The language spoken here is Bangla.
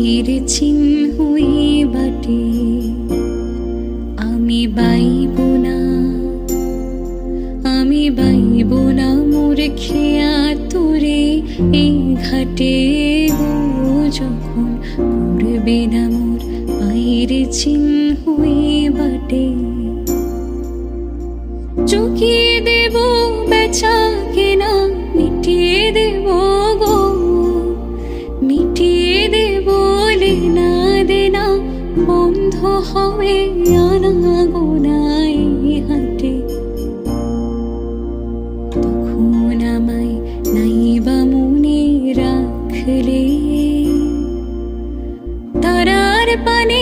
এর চিহ্ন বাটে আমি বাইব না, আমি বাইব না মোর খেয়া তোরে এই ঘাটে গো, যখন করবে না মোর পায়ের চিহ্ন বাটে। চুকিয়ে দেব বেচা কেনা, মিটিয়ে দেব গো, মিটিয়ে দেব লেনা দেনা, বন্ধ হবে আনা গোনাই হাটে। তখন আমায় নাইবা মনে রাখলে, তারার পানে